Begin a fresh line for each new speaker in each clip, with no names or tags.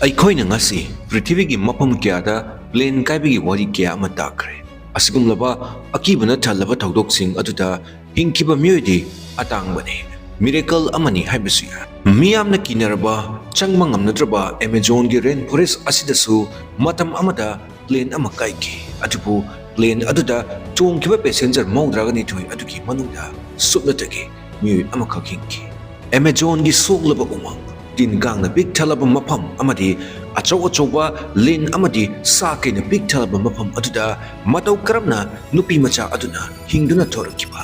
ꯑꯩꯈꯣꯏꯅ ꯉꯁꯤ ꯄ꯭ꯔꯤꯊꯤꯕꯤꯒꯤ ꯃꯐꯝ ꯀꯌꯥꯗ ꯄ꯭ꯂꯦꯟ ꯀꯥꯏꯕꯒꯤ ꯋꯥꯔꯤ ꯀꯌꯥ ꯑꯃ ꯇꯥꯈ꯭ꯔꯦ꯫ ꯑꯁꯤꯒꯨꯝꯂꯕ ꯑꯀꯤꯕꯅ ꯊꯜꯂꯕ ꯊꯧꯗꯣꯛꯁꯤꯡ ꯑꯗꯨꯗ ꯍꯤꯡꯈꯤꯕ ꯃꯤꯑꯣꯏꯗꯤ ꯑꯇꯥꯡꯕꯅꯤ, ꯃꯤꯔꯦꯀꯜ ꯑꯃꯅꯤ ꯍꯥꯏꯕꯁꯨ ꯌꯥꯏ꯫ ꯃꯤꯌꯥꯝꯅ ꯀꯤꯅꯔꯕ ꯆꯪꯕ ꯉꯝꯅꯗ꯭ꯔꯕ ꯑꯦꯃꯥꯖꯣꯟꯒꯤ ꯔꯦꯟ ꯐꯣꯔꯦꯁꯠ ꯑꯁꯤꯗꯁꯨ ꯃꯇꯝ ꯑꯃꯗ ꯄ꯭ꯂꯦꯟ ꯑꯃ ꯀꯥꯏꯈꯤ꯫ ꯑꯗꯨꯕꯨ ꯄ꯭ꯂꯦꯟ ꯑꯗꯨꯗ ꯇꯣꯡꯈꯤꯕ ꯄꯦꯁꯦꯟꯖꯔ ꯃꯧꯗ꯭ꯔꯥꯒꯅꯤꯊꯣꯏ ꯑꯗꯨꯒꯤ ꯃꯅꯨꯡꯗ ꯁꯨꯞꯅꯇꯒꯤ ꯃꯤꯑꯣꯏ ꯑꯃꯈꯛ ꯍꯤꯡꯈꯤ꯫ ꯑꯦꯃꯥꯖꯣꯟꯒꯤ ꯁꯣꯛꯂꯕ ꯎꯃꯪ, ꯇꯤꯟ ꯀꯥꯡꯅ ꯄꯤꯛ ꯊꯜꯂꯕ ꯃꯐꯝ ꯑꯃꯗꯤ ꯑꯆꯧ-ꯑꯆꯧꯕ ꯂꯤꯟ ꯑꯃꯗꯤ ꯁꯥ ꯀꯩꯅ ꯄꯤꯛ ꯊꯜꯂꯕ ꯃꯐꯝ ꯑꯗꯨꯗ ꯃꯇꯧ ꯀꯔꯝꯅ ꯅꯨꯄꯤ ꯃꯆꯥ ꯑꯗꯨꯅ ꯍꯤꯡꯗꯨꯅ ꯊꯣꯔꯛꯈꯤꯕ?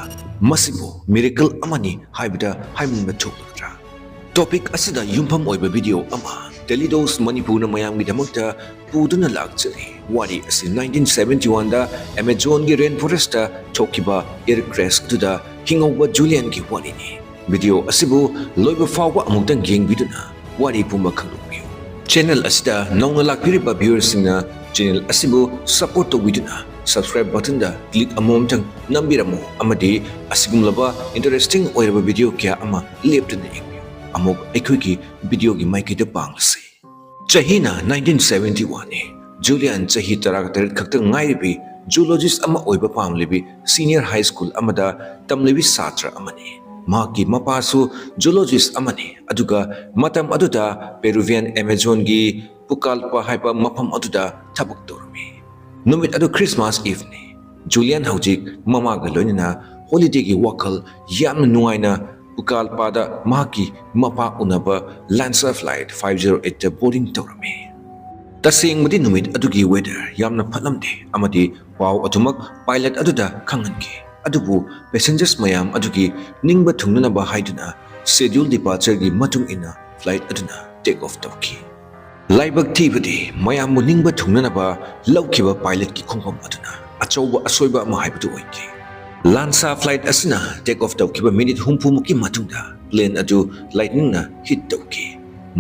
ꯃꯁꯤꯕꯨ ꯃꯤꯔꯦꯀꯜ ꯑꯃꯅꯤ ꯍꯥꯏꯕꯗ ꯍꯥꯏꯃꯟꯕ ꯊꯣꯛꯂꯗ꯭ꯔꯥ? ꯇꯣꯄꯤꯛ ꯑꯁꯤꯗ ꯌꯨꯝꯐꯝ ꯑꯣꯏꯕ ꯚꯤꯗꯤꯑꯣ ꯑꯃ ꯇꯦꯂꯤꯗꯣꯁ ꯃꯅꯤꯄꯨꯔꯅ ꯃꯌꯥꯝꯒꯤꯗꯃꯛꯇ ꯄꯨꯗꯨꯅ ꯂꯥꯛꯆꯔꯤ꯫ ꯋꯥꯔꯤ ꯑꯁꯤ 1971ꯗ ꯑꯦꯃꯥꯖꯣꯟꯒꯤ ꯔꯦꯟ ꯐꯣꯔꯦꯁꯠꯇ ꯊꯣꯛꯈꯤꯕ ꯑꯦꯌꯔ ꯀ꯭ꯔꯦꯁ ꯑꯗꯨꯗ ꯍꯤꯡꯍꯧꯕ ꯖꯨꯂꯤꯌꯟꯒꯤ ꯋꯥꯔꯤꯅꯤ꯫ ꯚꯤꯗꯤꯑꯣ ꯑꯁꯤꯕꯨ ꯂꯣꯏꯕ ꯐꯥꯎꯕ ꯑꯃꯨꯛꯇꯪ ꯌꯦꯡꯕꯤꯗꯨꯅ ꯋꯥꯔꯤ ꯄꯨꯝꯕ ꯈꯪꯗꯣꯛꯄꯤꯌꯨ꯫ ꯆꯦꯅꯦꯜ ꯑꯁꯤꯗ ꯅꯧꯅ ꯂꯥꯛꯄꯤꯔꯤꯕ ꯚ꯭ꯌꯨꯋꯔꯁꯤꯡꯅ ꯆꯦꯅꯦꯜ ꯑꯁꯤꯕꯨ ꯁꯄꯣꯔꯠ ꯇꯧꯕꯤꯗꯨꯅ ꯁꯕꯁꯀ꯭ꯔꯥꯏꯕ ꯕꯇꯟꯗ ꯀ꯭ꯂꯤꯛ ꯑꯃꯃꯝꯇꯪ ꯅꯝꯕꯤꯔꯝꯃꯨ ꯑꯃꯗꯤ ꯑꯁꯤꯒꯨꯝꯂꯕ ꯏꯟꯇꯔꯦꯁꯇꯤꯡ ꯑꯣꯏꯔꯕ ꯚꯤꯗꯤꯑꯣ ꯀꯌꯥ ꯑꯃ ꯂꯦꯞꯇꯅ ꯌꯦꯡꯕꯤꯌꯨ꯫ ꯑꯃꯨꯛ ꯑꯩꯈꯣꯏꯒꯤ ꯚꯤꯗꯤꯑꯣꯒꯤ ꯃꯥꯏꯀꯩꯗ ꯄꯥꯡꯂꯁꯤ꯫ ꯆꯍꯤꯅ 1971ꯅꯤ꯫ ꯖꯨꯂꯤꯌꯟ ꯆꯍꯤ 19 ꯈꯛꯇ ꯉꯥꯏꯔꯤꯕꯤ ꯖꯨꯂꯣꯖꯤꯁꯠ ꯑꯃ ꯑꯣꯏꯕ ꯄꯥꯝꯂꯤꯕꯤ ꯁꯤꯅꯤꯌꯔ ꯍꯥꯏ ꯁ꯭ꯀꯨꯜ ꯑꯃꯗ ꯇꯝꯂꯤꯕꯤ ꯁꯥꯇ꯭ꯔ ꯑꯃꯅꯤ꯫ ꯃꯍꯥꯛꯀꯤ ꯃꯄꯥꯁꯨ ꯖꯨꯂꯣꯖꯤꯁꯠ ꯑꯃꯅꯤ, ꯑꯗꯨꯒ ꯃꯇꯝ ꯑꯗꯨꯗ ꯄꯦꯔꯨꯚꯤꯌꯟ ꯑꯦꯃꯥꯖꯣꯟꯒꯤ ꯄꯨꯀꯥꯜꯄꯥ ꯍꯥꯏꯕ ꯃꯐꯝ ꯑꯗꯨꯗ ꯊꯕꯛ ꯇꯧꯔꯝꯃꯤ꯫ ꯅꯨꯃꯤꯠ ꯑꯗꯨ ꯈ꯭ꯔꯤꯁꯃꯥꯁ ꯏꯚꯅꯤ꯫ ꯖꯨꯂꯤꯌꯟ ꯍꯧꯖꯤꯛ ꯃꯃꯥꯒ ꯂꯣꯏꯅꯅ ꯍꯣꯂꯤꯗꯦꯒꯤ ꯋꯥꯈꯜ ꯌꯥꯝꯅ ꯅꯨꯡꯉꯥꯏꯅ ꯄꯨꯀꯥꯜꯄꯥꯗ ꯃꯍꯥꯛꯀꯤ ꯃꯄꯥ ꯎꯅꯕ ꯂꯥꯟꯁꯥ ꯐ꯭ꯂꯥꯏꯠ 508ꯇ ꯕꯣꯔꯗꯤꯡ ꯇꯧꯔꯝꯃꯤ꯫ ꯇꯁꯦꯡꯕꯗꯤ ꯅꯨꯃꯤꯠ ꯑꯗꯨꯒꯤ ꯋꯦꯗꯔ ꯌꯥꯝꯅ ꯐꯠꯂꯝꯗꯦ ꯑꯃꯗꯤ ꯄꯥꯎ ꯑꯗꯨꯃꯛ ꯄꯥꯏꯂꯠ ꯑꯗꯨꯗ ꯈꯪꯍꯟꯈꯤ꯫ ꯑꯗꯨꯕꯨ ꯄꯦꯁꯦꯟꯖꯔꯁ ꯃꯌꯥꯝ ꯑꯗꯨꯒꯤ ꯅꯤꯡꯕ ꯊꯨꯡꯅꯅꯕ ꯍꯥꯏꯗꯨꯅ ꯁꯦꯗ꯭ꯌꯨꯜ ꯗꯤꯄꯥꯔꯆꯔꯒꯤ ꯃꯇꯨꯡ ꯏꯟꯅ ꯐ꯭ꯂꯥꯏꯠ ꯑꯗꯨꯅ ꯇꯦꯛ ꯑꯣꯐ ꯇꯧꯈꯤ꯫ ꯂꯥꯏꯕꯛ ꯊꯤꯕꯗꯤ ꯃꯌꯥꯝꯕꯨ ꯅꯤꯡꯕ ꯊꯨꯡꯅꯅꯕ ꯂꯧꯈꯤꯕ ꯄꯥꯏꯂꯠꯀꯤ ꯈꯣꯡꯐꯝ ꯑꯗꯨꯅ ꯑꯆꯧꯕ ꯑꯁꯣꯏꯕ ꯑꯃ ꯍꯥꯏꯕꯗꯨ ꯑꯣꯏꯈꯤ꯫ ꯂꯥꯟꯁꯥ ꯐ꯭ꯂꯥꯏꯠ ꯑꯁꯤꯅ ꯇꯦꯛ ꯑꯣꯐ ꯇꯧꯈꯤꯕ ꯃꯤꯅꯤꯠ 60ꯃꯨꯛꯀꯤ ꯃꯇꯨꯡꯗ ꯄ꯭ꯂꯦꯟ ꯑꯗꯨ ꯂꯥꯏꯠꯅꯤꯡꯅ ꯍꯤꯠ ꯇꯧꯈꯤ꯫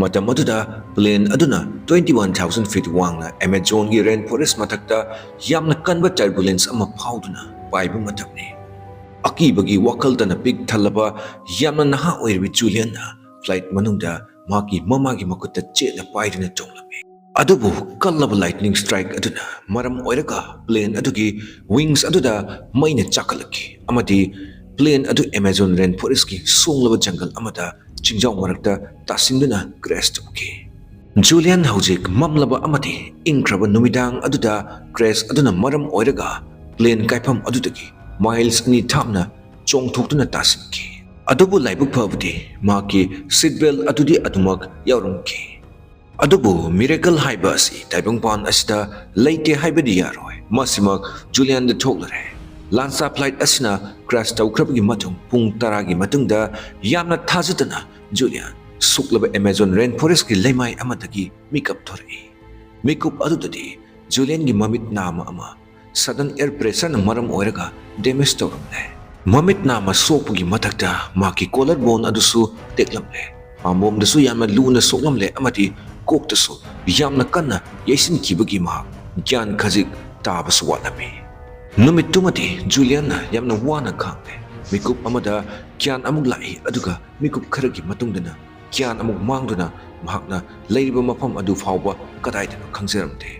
ꯃꯇꯝ ꯑꯗꯨꯗ ꯄ꯭ꯂꯦꯟ ꯑꯗꯨꯅ 21,000 ꯐꯤꯠ ꯋꯥꯡꯅ ꯑꯦꯃꯥꯖꯣꯟꯒꯤ ꯔꯦꯟ ꯐꯣꯔꯦꯁꯠ ꯃꯊꯛꯇ ꯌꯥꯝꯅ ꯀꯟꯕ ꯇꯔꯕꯨꯂꯦꯟꯁ ꯑꯃ ꯐꯥꯎꯗꯨꯅ ꯄꯥꯏꯕ ꯃꯇꯝꯅꯤ꯫ ꯑꯀꯤꯕꯒꯤ ꯋꯥꯈꯜꯗꯅ ꯄꯤꯛ ꯊꯜꯂꯕ ꯌꯥꯝꯅ ꯅꯍꯥ ꯑꯣꯏꯔꯤꯕ ꯖꯨꯂꯤꯌꯟꯅ ꯐ꯭ꯂꯥꯏꯠ ꯃꯅꯨꯡꯗ ꯃꯍꯥꯛꯀꯤ ꯃꯃꯥꯒꯤ ꯃꯈꯨꯠꯇ ꯆꯦꯠꯅ ꯄꯥꯏꯗꯨꯅ ꯇꯣꯡꯂꯝꯃꯤ꯫ ꯑꯗꯨꯕꯨ ꯀꯜꯂꯕ ꯂꯥꯏꯠꯅꯤꯡ ꯁ꯭ꯇ꯭ꯔꯥꯏꯛ ꯑꯗꯨꯅ ꯃꯔꯝ ꯑꯣꯏꯔꯒ ꯄ꯭ꯂꯦꯟ ꯑꯗꯨꯒꯤ ꯋꯤꯡꯁ ꯑꯗꯨꯗ ꯃꯩꯅ ꯆꯥꯛꯈꯠꯂꯛꯈꯤ ꯑꯃꯗꯤ ꯄ꯭ꯂꯦꯟ ꯑꯗꯨ ꯑꯦꯃꯥꯖꯣꯟ ꯔꯦꯟ ꯐꯣꯔꯦꯁꯠꯀꯤ ꯁꯣꯡꯂꯕ ꯖꯪꯒꯜ ꯑꯃꯗ ꯆꯤꯡꯖꯥꯎ ꯃꯔꯛꯇ ꯇꯥꯁꯤꯟꯗꯨꯅ ꯀ꯭ꯔꯦꯁ ꯇꯧꯈꯤ꯫ ꯖꯨꯂꯤꯌꯟ ꯍꯧꯖꯤꯛ ꯃꯝꯂꯕ ꯑꯃꯗꯤ ꯏꯪꯈ꯭ꯔꯕ ꯅꯨꯃꯤꯗꯥꯡ ꯑꯗꯨꯗ ꯀ꯭ꯔꯦꯁ ꯑꯗꯨꯅ ꯃꯔꯝ ꯑꯣꯏꯔꯒ ꯄ꯭ꯂꯦꯟ ꯀꯥꯏꯐꯝ ꯑꯗꯨꯗꯒꯤ ꯃꯥꯏꯜꯁ 2 ꯊꯥꯞꯅ ꯆꯣꯡꯊꯣꯛꯇꯨꯅ ꯇꯥꯁꯤꯟꯈꯤ꯫ ꯑꯗꯨꯕꯨ ꯂꯥꯏꯕꯛ ꯐꯕꯗꯤ ꯃꯍꯥꯛꯀꯤ ꯁꯤꯠ ꯕꯦꯜꯠ ꯑꯗꯨꯗꯤ ꯑꯗꯨꯃꯛ ꯌꯥꯎꯔꯝꯈꯤ꯫ ꯑꯗꯨꯕꯨ ꯃꯤꯔꯦꯀꯜ ꯍꯥꯏꯕ ꯑꯁꯤ ꯇꯥꯏꯕꯪꯄꯥꯟ ꯑꯁꯤꯗ ꯂꯩꯇꯦ ꯍꯥꯏꯕꯗꯤ ꯌꯥꯔꯣꯏ꯫ ꯃꯁꯤꯃꯛ ꯖꯨꯂꯤꯌꯟꯗ ꯊꯣꯛꯂꯔꯦ꯫ ꯂꯥꯟꯁꯥ ꯐ꯭ꯂꯥꯏꯠ ꯑꯁꯤꯅ ꯀ꯭ꯔꯥꯁ ꯇꯧꯈ꯭ꯔꯕꯒꯤ ꯃꯇꯨꯡ ꯄꯨꯡ 10ꯒꯤ ꯃꯇꯨꯡꯗ ꯌꯥꯝꯅ ꯊꯥꯖꯗꯅ ꯖꯨꯂꯤꯌꯟ ꯁꯨꯛꯂꯕ ꯑꯦꯃꯥꯖꯣꯟ ꯔꯦꯟ ꯐꯣꯔꯦꯁꯠꯀꯤ ꯂꯩꯃꯥꯏ ꯑꯃꯗꯒꯤ ꯃꯤꯀꯞ ꯊꯣꯔꯛꯏ꯫ ꯃꯤꯀꯨꯞ ꯑꯗꯨꯗꯗꯤ ꯖꯨꯂꯤꯌꯟꯒꯤ ꯃꯃꯤꯠ ꯅꯥꯝꯃ ꯑꯃ ꯁꯗꯟ ꯑꯦꯌꯔ ꯄ꯭ꯔꯦꯁꯔꯅ ꯃꯔꯝ ꯑꯣꯏꯔꯒ ꯗꯦꯃꯦꯖ ꯇꯧꯔꯝꯂꯦ꯫ ꯃꯃꯤꯠ ꯅꯥꯝꯃ ꯁꯣꯛꯄꯒꯤ ꯃꯊꯛꯇ ꯃꯍꯥꯛꯀꯤ ꯀꯣꯂꯔ ꯕꯣꯟ ꯑꯗꯨꯁꯨ ꯇꯦꯛꯂꯝꯂꯦ꯫ ꯄꯥꯝꯕꯣꯝꯗꯁꯨ ꯌꯥꯝꯅ ꯂꯨꯅ ꯁꯣꯛꯂꯝꯂꯦ ꯑꯃꯗꯤ ꯀꯣꯛꯇꯁꯨ ꯌꯥꯝꯅ ꯀꯟꯅ ꯌꯩꯁꯤꯟꯈꯤꯕꯒꯤ ꯃꯍꯥꯛ ꯒ꯭ꯌꯥꯟ ꯈꯖꯤꯛ ꯇꯥꯕꯁꯨ ꯋꯥꯠꯂꯝꯃꯤ꯫ ꯅꯨꯃꯤꯠꯇꯨꯃꯗꯤ ꯖꯨꯂꯤꯌꯟꯅ ꯌꯥꯝꯅ ꯋꯥꯅ ꯈꯥꯡꯂꯦ꯫ ꯃꯤꯀꯨꯞ ꯑꯃꯗ ꯒ꯭ꯌꯥꯟ ꯑꯃꯨꯛ ꯂꯥꯛꯏ ꯑꯗꯨꯒ ꯃꯤꯀꯨꯞ ꯈꯔꯒꯤ ꯃꯇꯨꯡꯗꯅ ꯒ꯭ꯌꯥꯟ ꯑꯃꯨꯛ ꯃꯥꯡꯗꯨꯅ ꯃꯍꯥꯛꯅ ꯂꯩꯔꯤꯕ ꯃꯐꯝ ꯑꯗꯨ ꯐꯥꯎꯕ ꯀꯗꯥꯏꯗꯅꯣ ꯈꯪꯖꯔꯝꯗꯦ꯫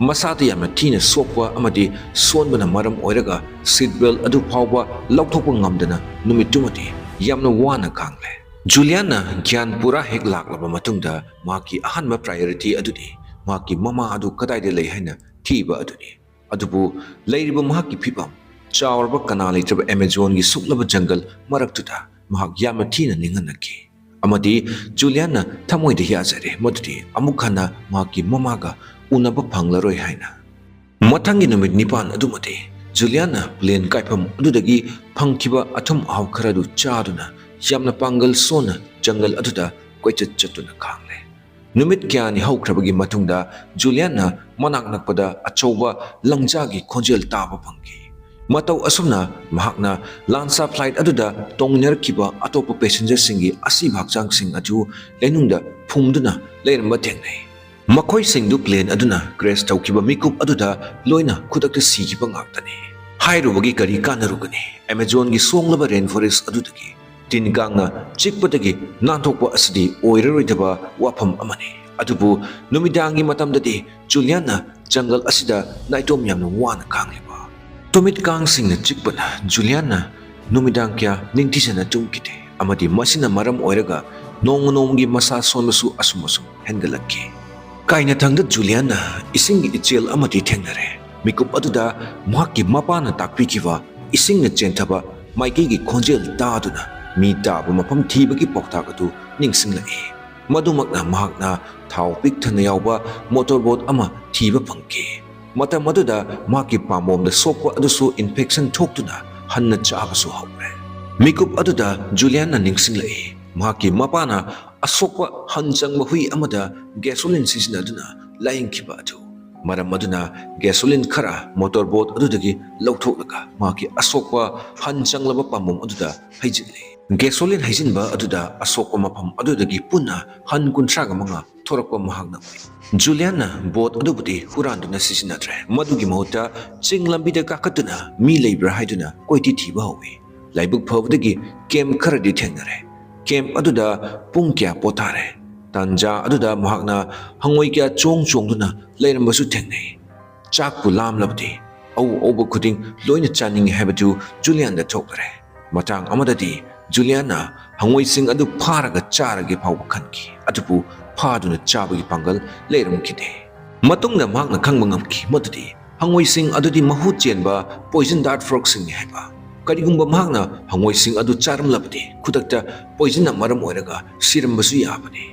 ꯃꯁꯥꯗ ꯌꯥꯝꯅ ꯊꯤꯅ ꯁꯣꯛꯄ ꯑꯃꯗꯤ ꯁꯣꯟꯕꯅ ꯃꯔꯝ ꯑꯣꯏꯔꯒ ꯁꯤꯠ ꯕꯦꯜꯠ ꯑꯗꯨ ꯐꯥꯎꯕ ꯂꯧꯊꯣꯛꯄ ꯉꯝꯗꯅ ꯅꯨꯃꯤꯠꯇꯨꯃꯗꯤ ꯌꯥꯝꯅ ꯋꯥꯅ ꯈꯥꯡꯂꯦ꯫ ꯖꯨꯂꯤꯌꯟꯅ ꯒ꯭ꯌꯥꯟ ꯄꯨꯔꯥ ꯍꯦꯛ ꯂꯥꯛꯂꯕ ꯃꯇꯨꯡꯗ ꯃꯍꯥꯛꯀꯤ ꯑꯍꯥꯟꯕ ꯄ꯭ꯔꯥꯏꯌꯣꯔꯤꯇꯤ ꯑꯗꯨꯗꯤ ꯃꯍꯥꯛꯀꯤ ꯃꯃꯥ ꯑꯗꯨ ꯀꯗꯥꯏꯗ ꯂꯩ ꯍꯥꯏꯅ ꯊꯤꯕ ꯑꯗꯨꯅꯤ꯫ ꯑꯗꯨꯕꯨ ꯂꯩꯔꯤꯕ ꯃꯍꯥꯛꯀꯤ ꯐꯤꯚꯝ, ꯆꯥꯎꯔꯕ ꯀꯅꯥ ꯂꯩꯇ꯭ꯔꯕ ꯑꯦꯃꯥꯖꯣꯟꯒꯤ ꯁꯨꯛꯂꯕ ꯖꯪꯒꯜ ꯃꯔꯛꯇꯨꯗ ꯃꯍꯥꯛ ꯌꯥꯝꯅ ꯊꯤꯅ ꯅꯤꯡꯍꯟꯅꯈꯤ꯫ ꯑꯃꯗꯤ ꯖꯨꯂꯤꯌꯟꯅ ꯊꯃꯣꯏꯗ ꯌꯥꯖꯔꯦ ꯃꯗꯨꯗꯤ ꯑꯃꯨꯛ ꯍꯟꯅ ꯃꯍꯥꯛꯀꯤ ꯃꯃꯥꯒ ꯎꯅꯕ ꯐꯪꯂꯔꯣꯏ ꯍꯥꯏꯅ꯫ ꯃꯊꯪꯒꯤ ꯅꯨꯃꯤꯠ 9 ꯑꯗꯨꯃꯗꯤ ꯖꯨꯂꯤꯌꯟꯅ ꯄ꯭ꯂꯦꯟ ꯀꯥꯏꯐꯝ ꯑꯗꯨꯗꯒꯤ ꯐꯪꯈꯤꯕ ꯑꯊꯨꯝ ꯑꯍꯥꯎ ꯈꯔꯗꯨ ꯆꯥꯗꯨꯅ ꯌꯥꯝꯅ ꯄꯥꯡꯒꯜ ꯁꯣꯟꯅ ꯖꯪꯒꯜ ꯑꯗꯨꯗ ꯀꯣꯏꯆꯠ ꯆꯠꯇꯨꯅ ꯈꯥꯡꯂꯦ꯫ ꯅꯨꯃꯤꯠ ꯀꯌꯥꯅꯤ ꯍꯧꯈ꯭ꯔꯕꯒꯤ ꯃꯇꯨꯡꯗ ꯖꯨꯂꯤꯌꯟꯅ ꯃꯅꯥꯛ ꯅꯛꯄꯗ ꯑꯆꯧꯕ ꯂꯪꯖꯥꯒꯤ ꯈꯣꯟꯖꯦꯜ ꯇꯥꯕ ꯐꯪꯈꯤ꯫ ꯃꯇꯧ ꯑꯁꯨꯝꯅ ꯃꯍꯥꯛꯅ ꯂꯥꯟꯁꯥ ꯐ꯭ꯂꯥꯏꯠ ꯑꯗꯨꯗ ꯇꯣꯡꯃꯤꯟꯅꯔꯛꯈꯤꯕ ꯑꯇꯣꯞꯄ ꯄꯦꯁꯦꯟꯖꯔꯁꯤꯡꯒꯤ ꯑꯁꯤꯕ ꯍꯛꯆꯥꯡꯁꯤꯡ ꯑꯗꯨ ꯂꯩꯅꯨꯡꯗ ꯐꯨꯝꯗꯨꯅ ꯂꯩꯔꯝꯕ ꯊꯦꯡꯅꯩ꯫ ꯃꯈꯣꯏꯁꯤꯡꯗꯨ ꯄ꯭ꯂꯦꯟ ꯑꯗꯨꯅ ꯀ꯭ꯔꯦꯁ ꯇꯧꯈꯤꯕ ꯃꯤꯀꯨꯞ ꯑꯗꯨꯗ ꯂꯣꯏꯅ ꯈꯨꯗꯛꯇ ꯁꯤꯈꯤꯕ ꯉꯥꯛꯇꯅꯤ꯫ ꯍꯥꯏꯔꯨꯕꯒꯤ ꯀꯔꯤ ꯀꯥꯟꯅꯔꯨꯒꯅꯤ? ꯑꯦꯃꯥꯖꯣꯟꯒꯤ ꯁꯣꯡꯂꯕ ꯔꯦꯟ ꯐꯣꯔꯦꯁꯠ ꯑꯗꯨꯗꯒꯤ ꯇꯤꯟ ꯀꯥꯡꯅ ꯆꯤꯛꯄꯗꯒꯤ ꯅꯥꯟꯊꯣꯛꯄ ꯑꯁꯤꯗꯤ ꯑꯣꯏꯔꯔꯣꯏꯗꯕ ꯋꯥꯐꯝ ꯑꯃꯅꯤ꯫ ꯑꯗꯨꯕꯨ ꯅꯨꯃꯤꯗꯥꯡꯒꯤ ꯃꯇꯝꯗꯗꯤ ꯖꯨꯂꯤꯌꯥꯟꯅ ꯖꯪꯒꯜ ꯑꯁꯤꯗ ꯅꯥꯏꯇꯣꯝ ꯌꯥꯝꯅ ꯋꯥꯅ ꯈꯥꯡꯂꯤꯕ ꯇꯨꯃꯤꯠ ꯀꯥꯡꯁꯤꯡꯅ ꯆꯤꯛꯄꯅ ꯖꯨꯂꯤꯌꯥꯟꯅ ꯅꯨꯃꯤꯗꯥꯡ ꯀꯌꯥ ꯅꯤꯡꯊꯤꯖꯅ ꯇꯨꯝꯈꯤꯗꯦ ꯑꯃꯗꯤ ꯃꯁꯤꯅ ꯃꯔꯝ ꯑꯣꯏꯔꯒ ꯅꯣꯡꯃ ꯅꯣꯡꯃꯒꯤ ꯃꯁꯥ ꯁꯣꯟꯕꯁꯨ ꯑꯁꯨꯝ ꯍꯦꯟꯒꯠꯂꯛꯈꯤ ꯀꯥꯏꯅꯊꯪꯗ ꯖꯨꯂꯤꯌꯥꯟꯅ ꯏꯁꯤꯡꯒꯤ ꯏꯆꯦꯜ ꯑꯃꯗꯤ ꯊꯦꯡꯅꯔꯦ ꯃꯤꯀꯨꯞ ꯑꯗꯨꯗ ꯃꯍꯥꯛꯀꯤ ꯃꯄꯥꯅ ꯇꯥꯛꯄꯤꯈꯤꯕ ꯏꯁꯤꯡꯅ ꯆꯦꯟꯊꯕ ꯃꯥꯏꯀꯩꯒꯤ ꯈꯣꯟꯖꯦꯜ ꯇꯥꯗꯨꯅ ꯃꯤ ꯇꯥꯕ ꯃꯐꯝ ꯊꯤꯕꯒꯤ ꯄꯥꯎꯇꯥꯛ ꯑꯗꯨ ꯅꯤꯡꯁꯤꯡꯂꯛꯏ ꯃꯗꯨꯃꯛꯅ ꯃꯍꯥꯛꯅ ꯊꯥꯎ ꯄꯤꯛ ꯊꯟꯅ ꯌꯥꯎꯕ ꯃꯣꯇꯣꯔ ꯕꯣꯠ ꯑꯃ ꯊꯤꯕ ꯐꯪꯈꯤ ꯃꯇꯝ ꯑꯗꯨꯗ ꯃꯍꯥꯛꯀꯤ ꯄꯥꯝꯕꯣꯝꯗ ꯁꯣꯛꯄ ꯑꯗꯨꯁꯨ ꯏꯟꯐꯦꯛꯁꯟ ꯊꯣꯛꯇꯨꯅ ꯍꯟꯅ ꯆꯥꯕꯁꯨ ꯍꯧꯔꯦ ꯃꯤꯀꯨꯞ ꯑꯗꯨꯗ ꯖꯨꯂꯤꯌꯥꯟꯅ ꯅꯤꯡꯁꯤꯡꯂꯛꯏ ꯃꯍꯥꯛꯀꯤ ꯃꯄꯥꯅ ꯑꯁꯣꯛꯄ ꯍꯟ ꯆꯪꯕ ꯍꯨꯏ ꯑꯃꯗ ꯒꯦꯁꯣꯂꯤꯟ ꯁꯤꯖꯤꯟꯅꯗꯨꯅ ꯂꯥꯌꯦꯡꯈꯤꯕ ꯑꯗꯨ ꯃꯔꯝ ꯑꯗꯨꯅ ꯒꯦꯁꯣꯂꯤꯟ ꯈꯔ ꯃꯣꯇꯣꯔ ꯕꯣꯠ ꯑꯗꯨꯗꯒꯤ ꯂꯧꯊꯣꯛꯂꯒ ꯃꯍꯥꯛꯀꯤ ꯑꯁꯣꯛꯄ ꯍꯟ ꯆꯪꯂꯕ ꯄꯥꯝꯕꯣꯝ ꯑꯗꯨꯗ ꯍꯩꯖꯤꯜꯂꯤ ꯒꯦꯁꯣꯂꯤꯟ ꯍꯩꯖꯤꯟꯕ ꯑꯗꯨꯗ ꯑꯁꯣꯛꯄ ꯃꯐꯝ ꯑꯗꯨꯗꯒꯤ ꯄꯨꯟꯅ ꯍꯟ 35 ꯊꯣꯔꯛꯄ ꯃꯍꯥꯛꯅ ꯎꯏ ꯖꯨꯂꯤꯌꯥꯟꯅ ꯕꯣꯠ ꯑꯗꯨꯕꯨꯗꯤ ꯍꯨꯔꯥꯟꯗꯨꯅ ꯁꯤꯖꯤꯟꯅꯗ꯭ꯔꯦ ꯃꯗꯨꯒꯤ ꯃꯍꯨꯠꯇ ꯆꯤꯡ ꯂꯝꯕꯤꯗ ꯀꯥꯈꯠꯇꯨꯅ ꯃꯤ ꯂꯩꯕ꯭ꯔꯥ ꯍꯥꯏꯗꯨꯅ ꯀꯣꯏꯊꯤ ꯊꯤꯕ ꯍꯧꯏ ꯂꯥꯏꯕꯛ ꯐꯕꯗꯒꯤ ꯀꯦꯝꯞ ꯈꯔꯗꯤ ꯊꯦꯡꯅꯔꯦ ꯀꯦꯝꯞ ꯑꯗꯨꯗ ꯄꯨꯡ ꯀꯌꯥ ꯄꯣꯊꯥꯔꯦ ꯇꯥꯟꯖꯥ ꯑꯗꯨꯗ ꯃꯍꯥꯛꯅ ꯍꯪꯉꯣꯏ ꯀꯌꯥ ꯆꯣꯡꯗꯨꯅ ꯂꯩꯔꯝꯕꯁꯨ ꯊꯦꯡꯅꯩ ꯆꯥꯛꯄꯨ ꯂꯥꯝꯂꯕꯗꯤ ꯑꯧꯕ ꯈꯨꯗꯤꯡ ꯂꯣꯏꯅ ꯆꯥꯅꯤꯡꯉꯤ ꯍꯥꯏꯕꯗꯨ ꯖꯨꯂꯤꯌꯥꯟꯗ ꯊꯣꯛꯂꯔꯦ ꯃꯇꯥꯡ ꯑꯃꯗꯗꯤ ꯖꯨꯂꯤꯌꯥꯟꯅ ꯍꯪꯉꯣꯏꯁꯤꯡ ꯑꯗꯨ ꯐꯥꯔꯒ ꯆꯥꯔꯒꯦ ꯐꯥꯎꯕ ꯈꯟꯈꯤ ꯑꯗꯨꯕꯨ ꯐꯥꯗꯨꯅ ꯆꯥꯕꯒꯤ ꯄꯥꯡꯒꯜ ꯂꯩꯔꯝꯈꯤꯗꯦ ꯃꯇꯨꯡꯗ ꯃꯍꯥꯛꯅ ꯈꯪꯕ ꯉꯝꯈꯤ ꯃꯗꯨꯗꯤ ꯍꯪꯉꯣꯏꯁꯤꯡ ꯑꯗꯨꯗꯤ ꯃꯍꯨ ꯆꯦꯟꯕ ꯄꯣꯏꯖꯟ ꯗꯥꯔꯠ ꯐ꯭ꯔꯣꯛꯁꯤꯡꯅꯤ ꯍꯥꯏꯕ ꯀꯔꯤꯒꯨꯝꯕ ꯃꯍꯥꯛꯅ ꯍꯪꯉꯣꯏꯁꯤꯡ ꯑꯗꯨ ꯆꯥꯔꯝꯂꯕꯗꯤ ꯈꯨꯗꯛꯇ ꯄꯣꯏꯖꯟꯅ ꯃꯔꯝ ꯑꯣꯏꯔꯒ ꯁꯤꯔꯝꯕꯁꯨ ꯌꯥꯕꯅꯤ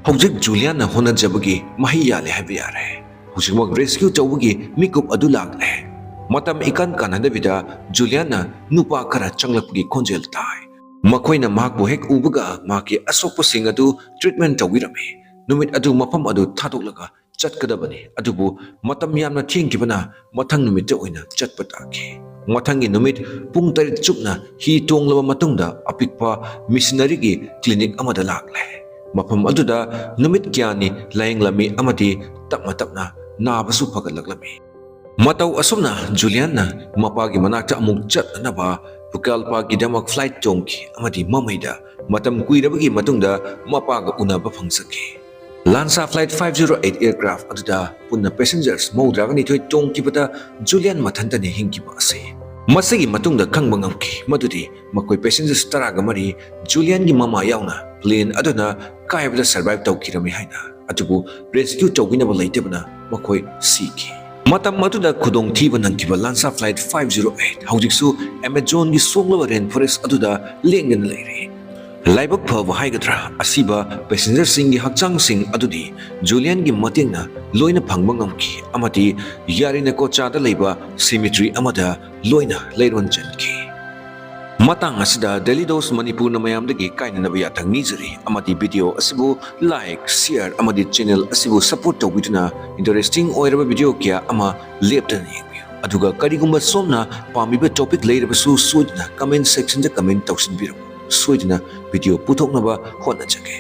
ꯍꯧꯖꯤꯛ ꯖꯨꯂꯤꯌꯥꯟꯅ ꯍꯣꯠꯅꯖꯕꯒꯤ ꯃꯍꯩ ꯌꯥꯜꯂꯦ ꯍꯥꯏꯕ ꯌꯥꯔꯦ ꯍꯧꯖꯤꯛꯃꯛ ꯔꯦꯁꯀ꯭ꯌꯨ ꯇꯧꯕꯒꯤ ꯃꯤꯀꯨꯞ ꯑꯗꯨ ꯂꯥꯛꯂꯦ ꯃꯇꯝ ꯏꯀꯥꯟ ꯀꯥꯟꯅꯗꯕꯤꯗ ꯖꯨꯂꯤꯌꯥꯟꯅ ꯅꯨꯄꯥ ꯈꯔ ꯆꯪꯂꯛꯄꯒꯤ ꯈꯣꯟꯖꯦꯜ ꯇꯥꯏ ꯃꯈꯣꯏꯅ ꯃꯍꯥꯛꯄꯨ ꯍꯦꯛ ꯎꯕꯒ ꯃꯍꯥꯛꯀꯤ ꯑꯁꯣꯛꯄꯁꯤꯡ ꯑꯗꯨ ꯇ꯭ꯔꯤꯠꯃꯦꯟ ꯇꯧꯕꯤꯔꯝꯃꯤ ꯅꯨꯃꯤꯠ ꯑꯗꯨ ꯃꯐꯝ ꯑꯗꯨ ꯊꯥꯗꯣꯛꯂꯒ ꯆꯠꯀꯗꯕꯅꯤ ꯑꯗꯨꯕꯨ ꯃꯇꯝ ꯌꯥꯝꯅ ꯊꯦꯡꯈꯤꯕꯅ ꯃꯊꯪ ꯅꯨꯃꯤꯠꯇ ꯑꯣꯏꯅ ꯆꯠꯄ ꯇꯥꯈꯤ ꯃꯊꯪꯒꯤ ꯅꯨꯃꯤꯠ ꯄꯨꯡ 9 ꯆꯨꯞꯅ ꯍꯤ ꯇꯣꯡꯂꯕ ꯃꯇꯨꯡꯗ ꯑꯄꯤꯛꯄ ꯃꯤꯁꯅꯔꯤꯒꯤ ꯀ꯭ꯂꯤꯅꯤꯛ ꯑꯃꯗ ꯂꯥꯛꯂꯦ ꯃꯐꯝ ꯑꯗꯨꯗ ꯅꯨꯃꯤꯠ ꯀꯌꯥꯅꯤ ꯂꯥꯌꯦꯡꯂꯝꯃꯤ ꯑꯃꯗꯤ ꯇꯞꯅ ꯇꯞꯅ ꯅꯥꯕꯁꯨ ꯐꯒꯠꯂꯛꯂꯝꯃꯤ ꯃꯇꯧ ꯑꯁꯨꯝꯅ ꯖꯨꯂꯤꯌꯥꯟꯅ ꯃꯄꯥꯒꯤ ꯃꯅꯥꯛꯇ ꯑꯃꯨꯛ ꯆꯠꯅꯅꯕ ꯄꯨꯀꯥꯜꯄꯥꯒꯤꯗꯃꯛ ꯐ꯭ꯂꯥꯏꯠ ꯇꯣꯡꯈꯤ ꯑꯃꯗꯤ ꯃꯃꯩꯗ ꯃꯇꯝ ꯀꯨꯏꯔꯕꯒꯤ ꯃꯇꯨꯡꯗ ꯃꯄꯥꯒ ꯎꯅꯕ ꯐꯪꯖꯈꯤ ꯂꯥꯟꯁꯥ ꯐ꯭ꯂꯥꯏꯠ 508 ꯑꯦꯌꯔꯀ꯭ꯔꯥꯐ ꯑꯗꯨꯗ ꯄꯨꯟꯅ ꯄꯦꯁꯦꯟꯖꯔꯁ 32 ꯇꯣꯡꯈꯤꯕꯗ ꯖꯨꯂꯤꯌꯥꯟ ꯃꯊꯟꯇꯅꯤ ꯍꯤꯡꯈꯤꯕ ꯑꯁꯤ ꯃꯁꯤꯒꯤ ꯃꯇꯨꯡꯗ ꯈꯪꯕ ꯉꯝꯈꯤ ꯃꯗꯨꯗꯤ ꯃꯈꯣꯏ ꯄꯦꯁꯦꯟꯖꯔꯁ 13 ꯖꯨꯂꯤꯌꯥꯟꯒꯤ ꯃꯃꯥ ꯌꯥꯎꯅ ꯄ꯭ꯂꯦꯟ ꯑꯗꯨꯅ ꯀꯥꯏꯕꯗ ꯁꯔꯚꯥꯏꯚ ꯇꯧꯈꯤꯔꯝꯃꯤ ꯍꯥꯏꯅ ꯑꯗꯨꯕꯨ ꯔꯦꯁꯀ꯭ꯌꯨ ꯇꯧꯕꯤꯅꯕ ꯂꯩꯇꯕꯅ ꯃꯈꯣꯏ ꯁꯤꯈꯤ ꯃꯇꯝ ꯑꯗꯨꯗ ꯈꯨꯗꯣꯡꯊꯤꯕ ꯅꯪꯈꯤꯕ ꯂꯥꯟꯁꯥ ꯐ꯭ꯂꯥꯏꯠ 508 ꯍꯧꯖꯤꯛꯁꯨ ꯑꯦꯃꯥꯖꯣꯟꯒꯤ ꯁꯣꯛꯂꯕ ꯔꯦꯟ ꯐꯣꯔꯦꯁꯠ ꯑꯗꯨꯗ ꯂꯦꯡꯗꯅ ꯂꯩꯔꯤ ꯂꯥꯏꯕꯛ ꯐꯕ ꯍꯥꯏꯒꯗ꯭ꯔꯥ ꯑꯁꯤꯕ ꯄꯦꯁꯦꯟꯖꯔꯁꯤꯡꯒꯤ ꯍꯛꯆꯥꯡꯁꯤꯡ ꯑꯗꯨꯗꯤ ꯖꯨꯂꯤꯌꯥꯟꯒꯤ ꯃꯇꯦꯡꯅ ꯂꯣꯏꯅ ꯐꯪꯕ ꯉꯝꯈꯤ ꯑꯃꯗꯤ ꯌꯥꯔꯤꯅꯀꯣꯆꯥꯗ ꯂꯩꯕ ꯁꯤꯃꯤꯇ꯭ꯔꯤ ꯑꯃꯗ ꯂꯣꯏꯅ ꯂꯩꯔꯣꯟ ꯆꯟꯈꯤ ꯃꯇꯥꯡ ꯑꯁꯤꯗ ꯗꯦꯂꯤ ꯗꯣꯁ ꯃꯅꯤꯄꯨꯔꯅ ꯃꯌꯥꯝꯗꯒꯤ ꯀꯥꯏꯅꯅꯕ ꯌꯥꯊꯪ ꯅꯤꯖꯔꯤ ꯑꯃꯗꯤ ꯚꯤꯗꯤꯑꯣ ꯑꯁꯤꯕꯨ ꯂꯥꯏꯛ ꯁꯤꯌꯔ ꯑꯃꯗꯤ ꯆꯦꯅꯦꯜ ꯑꯁꯤꯕꯨ ꯁꯄꯣꯔꯠ ꯇꯧꯕꯤꯗꯨꯅ ꯏꯟꯇꯔꯦꯁꯇꯤꯡ ꯑꯣꯏꯔꯕ ꯚꯤꯗꯤꯑꯣ ꯀꯌꯥ ꯑꯃ ꯂꯦꯞꯇꯅ ꯌꯦꯡꯕꯤꯌꯨ ꯑꯗꯨꯒ ꯀꯔꯤꯒꯨꯝꯕ ꯁꯣꯝꯅ ꯄꯥꯝꯕꯤꯕ ꯇꯣꯄꯤꯛ ꯂꯩꯔꯕꯁꯨ ꯁꯣꯏꯗꯅ ꯀꯃꯦꯟꯠ ꯁꯦꯛꯁꯟꯗ ꯀꯃꯦꯟꯠ ꯇꯧꯁꯤꯟꯕꯤꯔꯝꯃꯨ ꯁꯣꯏꯗꯅ ꯚꯤꯗꯤꯑꯣ ꯄꯨꯊꯣꯛꯅꯕ ꯍꯣꯠꯅꯖꯒꯦ